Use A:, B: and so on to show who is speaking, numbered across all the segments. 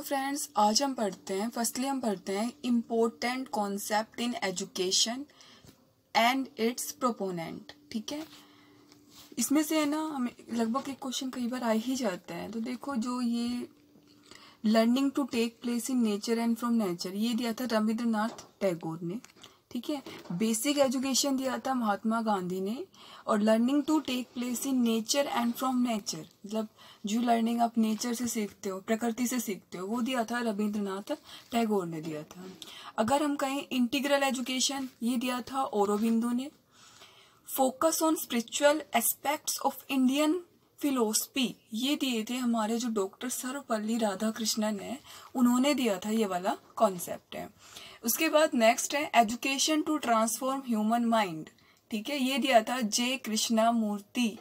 A: Friends, आज हम पढ़ते हैं important concept in education and it's proponent. ठीक है, इसमें से है ना हमें लगभग एक क्वेश्चन कई बार आ ही जाता है। तो देखो, जो ये learning to take place in nature and from nature, ये दिया था रविंद्रनाथ टैगोर ने। ठीक है, बेसिक एजुकेशन दिया था महात्मा गांधी ने, और learning to take place in nature and from nature, मतलब जो लर्निंग आप नेचर से सीखते हो, प्रकृति से सीखते हो, वो दिया था रविंद्रनाथ टैगोर ने दिया था। अगर हम कहें इंटीग्रल एजुकेशन, ये दिया था औरोबिंदो ने। Focus on spiritual aspects of Indian philosophy, ये दिए थे हमारे जो डॉक्टर सर्वपल्ली राधाकृष्णन है, उन्होंने दिया था, ये वाला कॉन्सेप्ट है। उसके बाद नेक्स्ट है education to transform human mind. ठीक है, ये दिया था जे कृष्णा मूर्ति।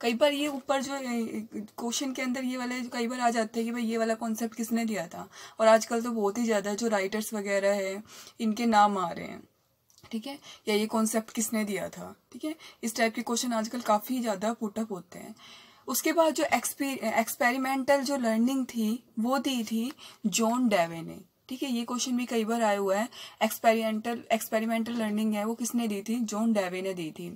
A: कई बार ये ऊपर जो क्वेश्चन के अंदर ये वाले कई बार आ जाते हैं कि भाई ये वाला कॉन्सेप्ट किसने दिया था, और आजकल तो बहुत ही ज्यादा जो राइटर्स वगैरह है इनके नाम आ रहे हैं। ठीक है, या ये कॉन्सेप्ट किसने दिया था। ठीक है, इस टाइप के क्वेश्चन आजकल काफी ज्यादा पुटअप होते हैं। उसके बाद जो एक्सपेरिमेंटल जो लर्निंग थी वो दी थी जॉन डेवे ने। ठीक है, ये क्वेश्चन भी कई बार आया हुआ है। एक्सपेरिमेंटल लर्निंग है वो किसने दी थी, जॉन डेवे ने दी थी।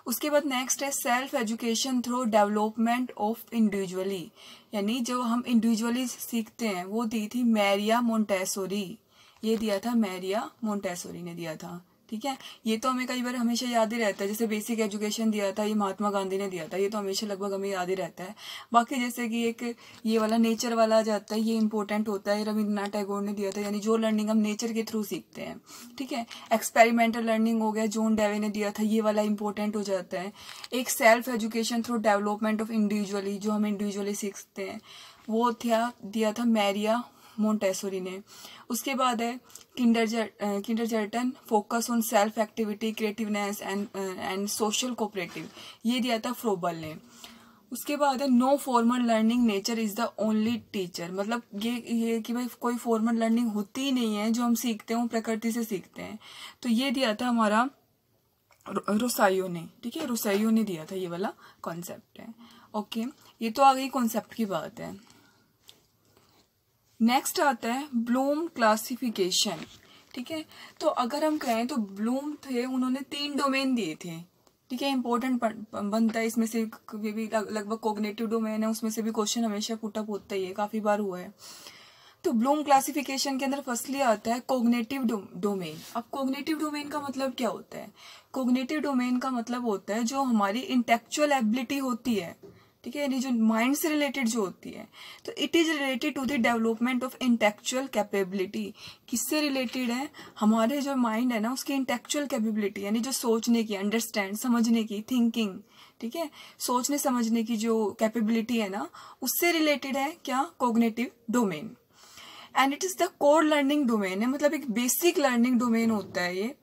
A: उसके बाद नेक्स्ट है self education through development of individually, यानी जो हम इंडिविजुअली सीखते हैं, वो दी थी मैरिया मोंटेसोरी। ये दिया था मैरिया मोंटेसोरी ने दिया था। ठीक है, ये तो हमें कई बार हमेशा याद ही रहता है। जैसे बेसिक एजुकेशन दिया था, ये महात्मा गांधी ने दिया था, ये तो हमेशा लगभग हमें याद ही रहता है। बाकी जैसे कि एक ये वाला नेचर वाला आ जाता है, ये इंपॉर्टेंट होता है, रविंद्रनाथ टैगोर ने दिया था, यानी जो लर्निंग हम नेचर के थ्रू सीखते हैं। ठीक है, एक्सपेरिमेंटल लर्निंग हो गया, जॉन डेवे ने दिया था, ये वाला इंपॉर्टेंट हो जाता है। एक self education through development of individually, जो हम इंडिविजुअली सीखते हैं, वो दिया था मैरिया मोंटेसोरी ने। उसके बाद है kindergarten focus on self activity, creativeness and social cooperative, ये दिया था फ्रोबल ने। उसके बाद है no formal learning, nature is the only teacher, मतलब ये कि भाई कोई फॉर्मल लर्निंग होती ही नहीं है, जो हम सीखते हैं प्रकृति से सीखते हैं। तो ये दिया था हमारा रोसाइयो ने। ठीक है, रोसाइयो ने दिया था, ये वाला कॉन्सेप्ट है। ओके, ये तो आ गई कॉन्सेप्ट की बात है। नेक्स्ट आता है ब्लूम क्लासिफिकेशन। ठीक है, तो अगर हम कहें तो ब्लूम थे, उन्होंने 3 डोमेन दिए थे। ठीक है, इंपॉर्टेंट बनता है इसमें से भी, लगभग कॉग्निटिव डोमेन है, उसमें से भी क्वेश्चन हमेशा पुटअप होता ही है, काफी बार हुआ है। तो ब्लूम क्लासिफिकेशन के अंदर फर्स्टली आता है कॉग्निटिव डोमेन। अब कॉग्निटिव डोमेन का मतलब क्या होता है? कॉग्निटिव डोमेन का मतलब होता है जो हमारी इंटेलेक्चुअल एबिलिटी होती है, ठीक है, यानी जो माइंड से रिलेटेड जो होती है। तो it is related to the development of intellectual capability. किससे रिलेटेड है? हमारे जो माइंड है ना, उसकी इंटेलेक्चुअल कैपेबिलिटी, यानी जो सोचने की, अंडरस्टैंड, समझने की, थिंकिंग, ठीक है, सोचने समझने की जो कैपेबिलिटी है ना, उससे रिलेटेड है क्या? Cognitive domain. And it is the core learning domain है, मतलब एक बेसिक लर्निंग डोमेन होता है ये।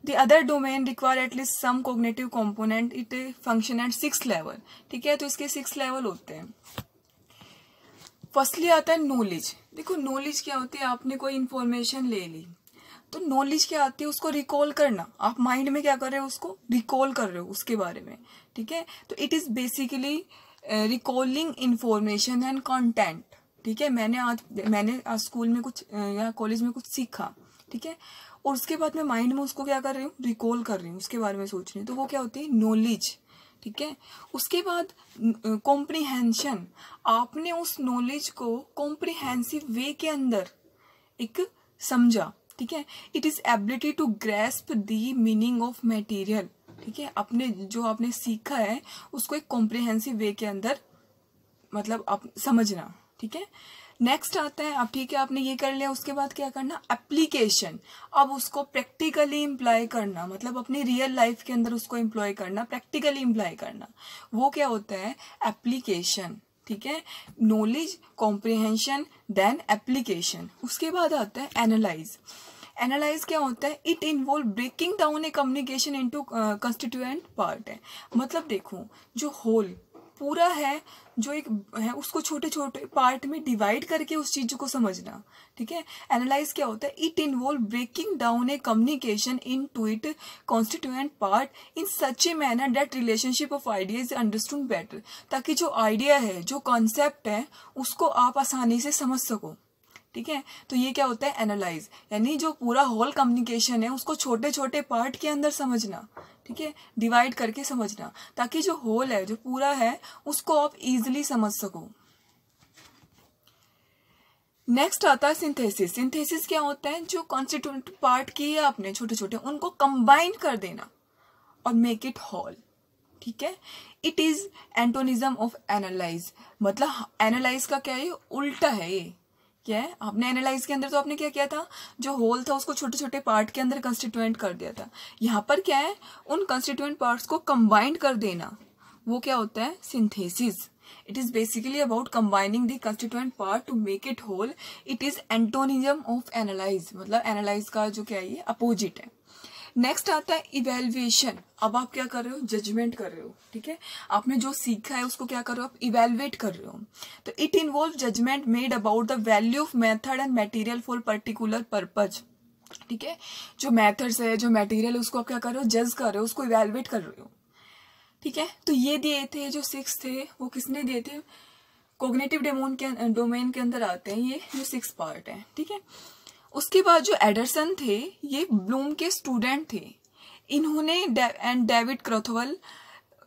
A: The other domain require at least some cognitive component. It function at 6 level. ठीक है, तो इसके 6 लेवल होते हैं। फर्स्टली आता है नॉलेज। देखो नॉलेज क्या होती है, आपने कोई इंफॉर्मेशन ले ली, तो नॉलेज क्या आती है? उसको रिकॉल करना। आप माइंड में क्या कर रहे हो? उसको रिकॉल कर रहे हो उसके बारे में। ठीक है, तो it is basically recalling information and content. ठीक है, मैंने आज स्कूल में कुछ या कॉलेज में कुछ सीखा, ठीक है, और उसके बाद मैं माइंड में उसको क्या कर रही हूँ? रिकॉल कर रही हूँ, उसके बारे में सोच रही हूँ, तो वो क्या होती है? नॉलेज। ठीक है, उसके बाद कॉम्प्रिहेंशन। आपने उस नॉलेज को कॉम्प्रिहेंसिव वे के अंदर एक समझा। ठीक है, it is ability to grasp the meaning of material. ठीक है, अपने जो आपने सीखा है उसको एक कॉम्प्रिहेंसिव वे के अंदर मतलब आप समझना। ठीक है, नेक्स्ट आता है, अब ठीक है आपने ये कर लिया, उसके बाद क्या करना? एप्लीकेशन। अब उसको प्रैक्टिकली इम्प्लॉय करना, मतलब अपनी रियल लाइफ के अंदर उसको इम्प्लॉय करना, प्रैक्टिकली इम्प्लॉय करना, वो क्या होता है? एप्लीकेशन। ठीक है, नॉलेज, कॉम्प्रिहेंशन, देन एप्लीकेशन। उसके बाद आता है एनालाइज। एनालाइज क्या होता है? It involve breaking down a communication into constituent part है, मतलब देखो जो होल पूरा है, जो एक है, उसको छोटे छोटे पार्ट में डिवाइड करके उस चीज को समझना। ठीक है, एनालाइज क्या होता है? It involve breaking down a communication in to it constituent part in such a manner that relationship of idea is understood better, ताकि जो आइडिया है, जो कॉन्सेप्ट है, उसको आप आसानी से समझ सको। ठीक है। तो ये क्या होता है, एनालाइज, यानी जो पूरा होल कम्युनिकेशन है उसको छोटे छोटे पार्ट के अंदर समझना, ठीक है, डिवाइड करके समझना, ताकि जो होल है, जो पूरा है, उसको आप इजिली समझ सको। नेक्स्ट आता है सिंथेसिस। सिंथेसिस क्या होता है, जो कॉन्स्टिट्यूएंट पार्ट किए आपने छोटे छोटे, उनको कंबाइन कर देना और मेक इट होल, ठीक है। It is antonym of analyse, मतलब एनालाइज का क्या है, उल्टा है ये। क्या है, आपने एनालाइज के अंदर तो आपने क्या किया था, जो होल था उसको छोटे छोटे पार्ट के अंदर कंस्टिट्यूएंट कर दिया था। यहाँ पर क्या है, उन कंस्टिट्यूएंट पार्ट्स को कंबाइंड कर देना, वो क्या होता है, synthesis. It is basically about combining the constituent part to make it whole. It is antonym of analyse, मतलब एनालाइज का जो क्या है, ये अपोजिट है। नेक्स्ट आता है इवेल्युएशन। अब आप क्या कर रहे हो, जजमेंट कर रहे हो, ठीक है। आपने जो सीखा है उसको क्या कर रहे हो, आप इवेल्युएट कर रहे हो। तो it involve judgement made about the value of method and material for particular purpose, ठीक है। जो मेथड्स है, जो मटेरियल है, उसको आप क्या कर रहे हो, जज कर रहे हो, उसको इवेल्युएट कर रहे हो, ठीक है। तो ये दिए थे, जो 6 थे वो किसने दिए थे, कॉग्निटिव डोमेन के अंदर आते हैं ये जो 6 पार्ट है, ठीक है। उसके बाद जो एडरसन थे, ये ब्लूम के स्टूडेंट थे। इन्होंने एंड डेविड क्रथवेल,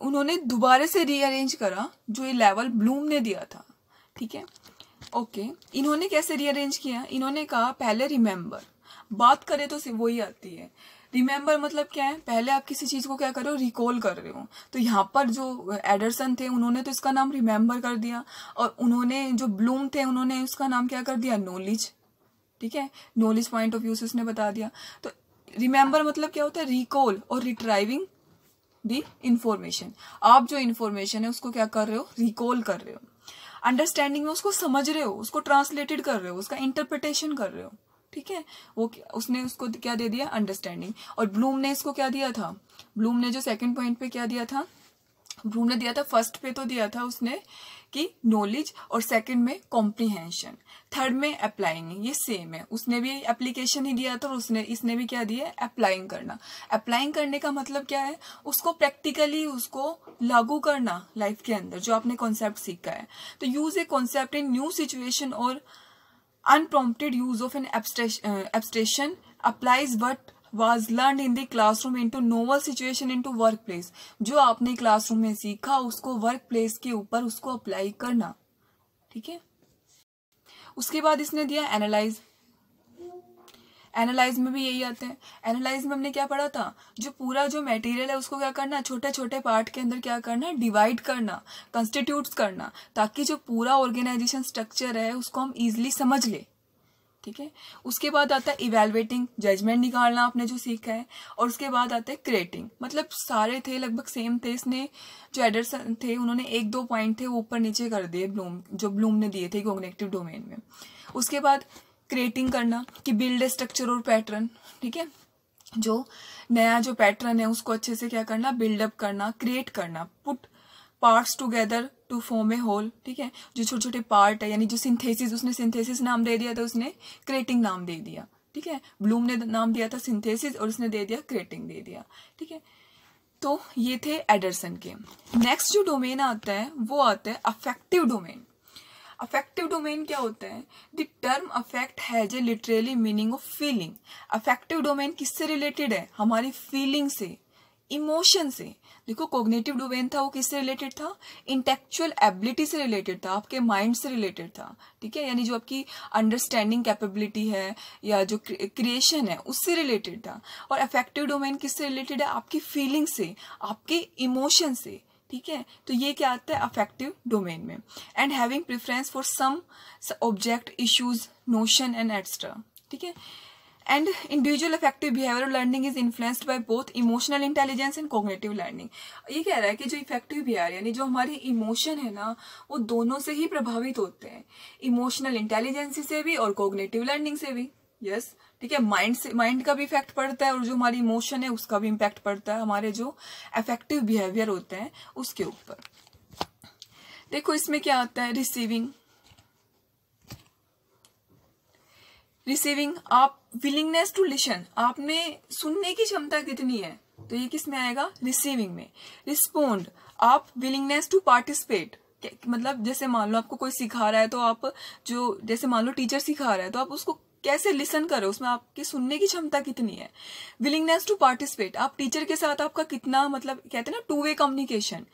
A: उन्होंने दोबारा से रीअरेंज करा जो ये लेवल ब्लूम ने दिया था, ठीक है। ओके, इन्होंने कैसे रीअरेंज किया, इन्होंने कहा पहले रिमेंबर, बात करें तो वही आती है। रिमेंबर मतलब क्या है, पहले आप किसी चीज को क्या कर रहे हो, रिकॉल कर रहे हो। तो यहाँ पर जो एडरसन थे उन्होंने तो इसका नाम रिमेंबर कर दिया, और उन्होंने जो ब्लूम थे उन्होंने उसका नाम क्या कर दिया, नॉलेज, ठीक है। नॉलेज पॉइंट ऑफ व्यू से उसने बता दिया। तो रिमेंबर मतलब क्या होता है, रिकॉल और रिट्राइविंग द इंफॉर्मेशन। आप जो इंफॉर्मेशन है उसको क्या कर रहे हो, रिकॉल कर रहे हो। अंडरस्टैंडिंग में उसको समझ रहे हो, उसको ट्रांसलेटेड कर रहे हो, उसका इंटरप्रिटेशन कर रहे हो, ठीक है। वो उसने उसको क्या दे दिया, अंडरस्टैंडिंग। और ब्लूम ने इसको क्या दिया था, ब्लूम ने जो सेकंड पॉइंट पे क्या दिया था, ब्लूम ने दिया था, फर्स्ट पे तो दिया था उसने कि नॉलेज, और सेकंड में कॉम्प्रिहेंशन, थर्ड में अप्लाइंग, ये सेम है। उसने भी एप्लीकेशन ही दिया था और इसने भी क्या दिया, अप्लाइंग करना। अप्लाइंग करने का मतलब क्या है, उसको प्रैक्टिकली उसको लागू करना लाइफ के अंदर, जो आपने कॉन्सेप्ट सीखा है। तो use a concept in new situation और unprompted use of an abstraction applies what was learned in the classroom into novel situation into workplace। जो आपने क्लासरूम में सीखा उसको वर्क प्लेस के ऊपर उसको अप्लाई करना, ठीक है। उसके बाद इसने दिया एनालाइज। एनालाइज में भी यही आते हैं। एनालाइज में हमने क्या पढ़ा था, जो पूरा जो मटेरियल है उसको क्या करना, छोटे छोटे पार्ट के अंदर क्या करना, डिवाइड करना, कंस्टिट्यूट्स करना, ताकि जो पूरा ऑर्गेनाइजेशन स्ट्रक्चर है उसको हम इजिली समझ ले, ठीक है। उसके बाद आता है इवेलुएटिंग, जजमेंट निकालना आपने जो सीखा है। और उसके बाद आता है क्रिएटिंग, मतलब सारे थे लगभग सेम थे। इसने जो एडरसन थे उन्होंने 1-2 पॉइंट थे वो ऊपर नीचे कर दिए ब्लूम, जो ब्लूम ने दिए थे कॉग्निटिव डोमेन में। उसके बाद क्रिएटिंग करना कि बिल्ड ए स्ट्रक्चर और पैटर्न, ठीक है। जो नया जो पैटर्न है उसको अच्छे से क्या करना, बिल्डअप करना, क्रिएट करना, put parts together to form a whole, ठीक है। जो छोटे छोटे पार्ट है, यानी जो सिंथेसिस, उसने सिंथेसिस नाम दे दिया था, उसने क्रिएटिंग नाम दे दिया, ठीक है। ब्लूम ने नाम दिया था सिंथेसिस और उसने दे दिया क्रिएटिंग दे दिया, ठीक है। तो ये थे एडरसन के। नेक्स्ट जो डोमेन आता है वो आता है अफेक्टिव डोमेन। अफेक्टिव डोमेन क्या होता है, the term affect has a literally meaning of feeling. Affective domain किससे रिलेटेड है, हमारी फीलिंग से, इमोशन से। देखो कॉग्निटिव डोमेन था वो किससे रिलेटेड था, इंटेलेक्चुअल एबिलिटी से रिलेटेड था, आपके माइंड से रिलेटेड था, ठीक है। यानी जो आपकी अंडरस्टैंडिंग कैपेबिलिटी है या जो क्रिएशन है उससे रिलेटेड था। और अफेक्टिव डोमेन किससे रिलेटेड है, आपकी फीलिंग से, आपके इमोशन से, ठीक है। तो ये क्या आता है अफेक्टिव डोमेन में। And having preference for some object, issues, notion and extra, ठीक है। And individual affective behavioral learning is influenced by both emotional intelligence and cognitive learning। ये कह रहा है कि जो इफेक्टिव बिहेवियर यानी जो हमारी इमोशन है ना, वो दोनों से ही प्रभावित होते हैं, इमोशनल इंटेलिजेंस से भी और कॉग्निटिव लर्निंग से भी। यस, ठीक है। माइंड से, माइंड का भी इफेक्ट पड़ता है और जो हमारी इमोशन है उसका भी इम्पैक्ट पड़ता है हमारे जो अफेक्टिव बिहेवियर होते हैं उसके ऊपर। देखो इसमें क्या आता है, रिसीविंग। रिसीविंग, आप विलिंगनेस टू लिसन, आप में सुनने की क्षमता कितनी है, तो ये किस में आएगा, रिसीविंग में। रिस्पोंड, आप विलिंगनेस टू पार्टिसिपेट, मतलब जैसे मान लो आपको कोई सिखा रहा है, तो आप जो जैसे मान लो टीचर सिखा रहा है, तो आप उसको कैसे लिसन करो, उसमें आपकी सुनने की क्षमता कितनी है। विलिंगनेस टू पार्टिसिपेट, आप टीचर के साथ आपका कितना, मतलब कहते हैं ना टू वे कम्युनिकेशन,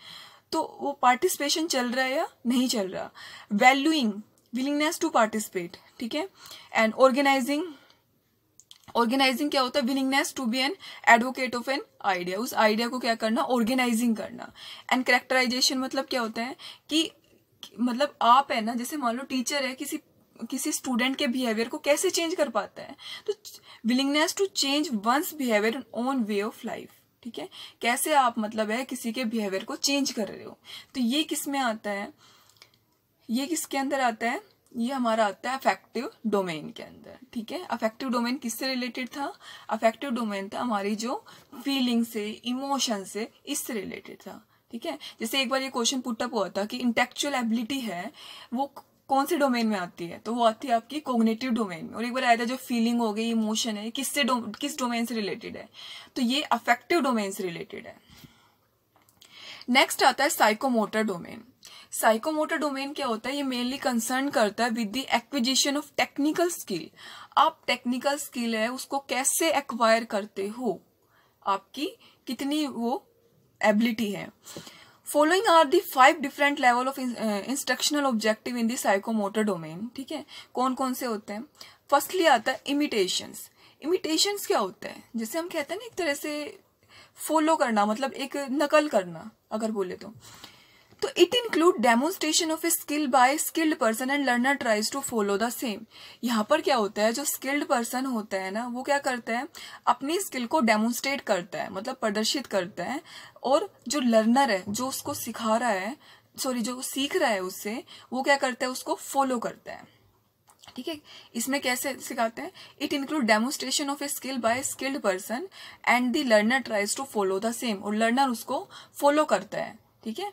A: तो वो पार्टिसिपेशन चल रहा है या नहीं चल रहा। वैल्यूइंग, विलिंगनेस टू पार्टिसिपेट, ठीक है। एंड ऑर्गेनाइजिंग, ऑर्गेनाइजिंग क्या होता है, willingness to be an advocate of an idea, उस आइडिया को क्या करना, ऑर्गेनाइजिंग करना। एंड कैरेक्टराइजेशन मतलब क्या होता है कि मतलब आप है ना, जैसे मान लो टीचर है, किसी स्टूडेंट के बिहेवियर को कैसे चेंज कर पाता है, तो willingness to change once behaviour in own way of life, ठीक है। कैसे आप मतलब है किसी के बिहेवियर को चेंज कर रहे हो, तो ये किस में आता है, ये किसके अंदर आता है, ये हमारा आता है अफेक्टिव डोमेन के अंदर, ठीक है। अफेक्टिव डोमेन किससे रिलेटेड था, अफेक्टिव डोमेन था हमारी जो फीलिंग से, इमोशन से, इससे रिलेटेड था, ठीक है। जैसे एक बार ये क्वेश्चन पुटअप हुआ था कि इंटेलेक्चुअल एबिलिटी है वो कौन से डोमेन में आती है, तो वो आती है आपकी कॉग्निटिव डोमेन में। और एक बार आया था जो फीलिंग हो गई, इमोशन है, किस डोमेन से रिलेटेड है, तो ये अफेक्टिव डोमेन से रिलेटेड है। नेक्स्ट आता है साइकोमोटर डोमेन। साइकोमोटर डोमेन क्या होता है, ये मेनली कंसर्न करता है with the acquisition of technical skill. आप टेक्निकल स्किल है उसको कैसे एक्वायर करते हो, आपकी कितनी वो एबिलिटी है। Following are the 5 different level of instructional objective in the psychomotor domain, ठीक है। कौन कौन से होते हैं, फर्स्टली आता है इमिटेशंस। इमिटेशंस क्या होता है, जैसे हम कहते हैं ना एक तरह से फॉलो करना, मतलब एक नकल करना अगर बोले तो it include demonstration of a skill by skilled person and learner tries to follow the same. यहाँ पर क्या होता है, जो स्किल्ड पर्सन होता है ना, वो क्या करता है, अपनी स्किल को डेमोन्स्ट्रेट करता है, मतलब प्रदर्शित करता है, और जो लर्नर है, जो उसको सिखा रहा है, जो सीख रहा है उससे, वो क्या करता है, उसको फॉलो करता है, ठीक है। इसमें कैसे सिखाते हैं, it include demonstration of a skill by skilled person and the learner tries to follow the same, और लर्नर उसको फॉलो करता है, ठीक है।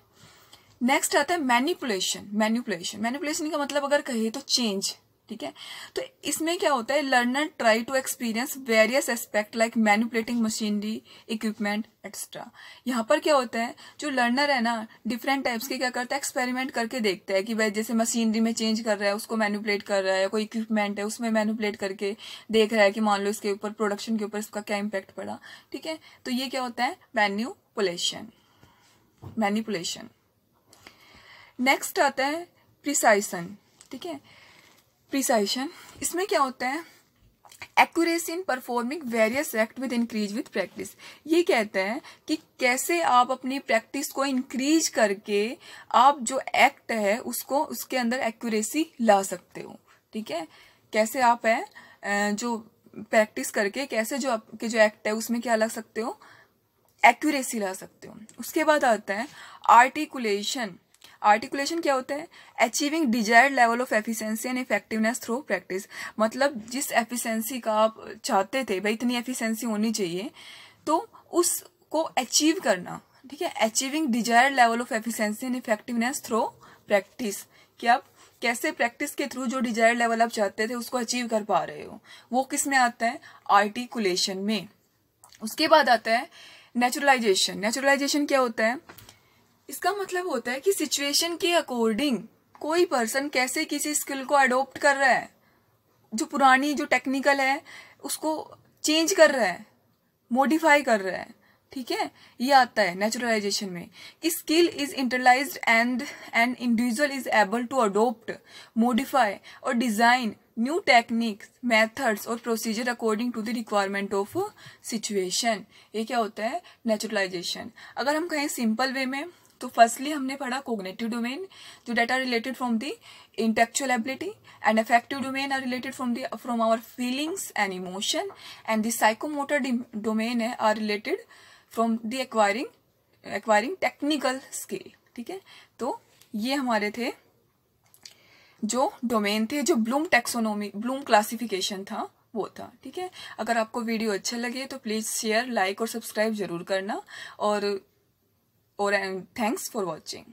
A: नेक्स्ट आता है मैनिपुलेशन। मैनिपुलेशन का मतलब अगर कहे तो चेंज, ठीक है। तो इसमें क्या होता है, learner try to experience various aspect like manipulating machinery, equipment etcetera. यहाँ पर क्या होता है, जो लर्नर है ना, डिफरेंट टाइप्स के क्या करता है, एक्सपेरिमेंट करके देखता है कि भाई जैसे मशीनरी में चेंज कर रहा है, उसको मैनिपुलेट कर रहा है, या कोई इक्विपमेंट है उसमें मैनिपुलेट करके देख रहा है कि मान लो इसके ऊपर, प्रोडक्शन के ऊपर इसका क्या इम्पैक्ट पड़ा, ठीक है। तो ये क्या होता है, मैनिपुलेशन। नेक्स्ट आता है प्रिसाइशन, ठीक है। प्रिसाइशन, इसमें क्या होता है, accuracy in performing various act with increase with practice. ये कहता है कि कैसे आप अपनी प्रैक्टिस को इंक्रीज करके आप जो एक्ट है उसको, उसके अंदर एक्यूरेसी ला सकते हो, ठीक है। कैसे आप है जो प्रैक्टिस करके कैसे जो आपके जो एक्ट है उसमें क्या ला सकते हो, एक्यूरेसी ला सकते हो। उसके बाद आता है आर्टिकुलेशन। आर्टिकुलेशन क्या होता है, achieving desired level of efficiency and effectiveness through practice. मतलब जिस एफिशिएंसी का आप चाहते थे, भाई इतनी एफिशिएंसी होनी चाहिए, तो उसको अचीव करना, ठीक है। Achieving desired level of efficiency and effectiveness through practice, कि आप कैसे प्रैक्टिस के थ्रू जो डिजायर्ड लेवल आप चाहते थे उसको अचीव कर पा रहे हो, वो किस में आता है, आर्टिकुलेशन में। उसके बाद आता है नेचुरलाइजेशन। नेचुरलाइजेशन क्या होता है, इसका मतलब होता है कि सिचुएशन के अकॉर्डिंग कोई पर्सन कैसे किसी स्किल को अडॉप्ट कर रहा है, जो पुरानी जो टेक्निकल है उसको चेंज कर रहा है, मॉडिफाई कर रहा है, ठीक है। ये आता है नेचुरलाइजेशन में कि skill is internalised and an individual is able to adopt, modify और डिजाइन न्यू टेक्निक्स, मेथड्स और procedure according to the requirement of situation. ये क्या होता है, नेचुरलाइजेशन। अगर हम कहें सिंपल वे में, तो फर्स्टली हमने पढ़ा कोग्निटिव डोमेन, जो data related from the intellectual ability, and affective domain are related from our feelings and emotion, and the psychomotor domain है are related from the acquiring technical skill, ठीक है। तो ये हमारे थे जो डोमेन थे, जो ब्लूम टेक्सोनोमी, ब्लूम क्लासिफिकेशन था वो था, ठीक है। अगर आपको वीडियो अच्छा लगे तो प्लीज शेयर, लाइक और सब्सक्राइब जरूर करना, और thanks for watching.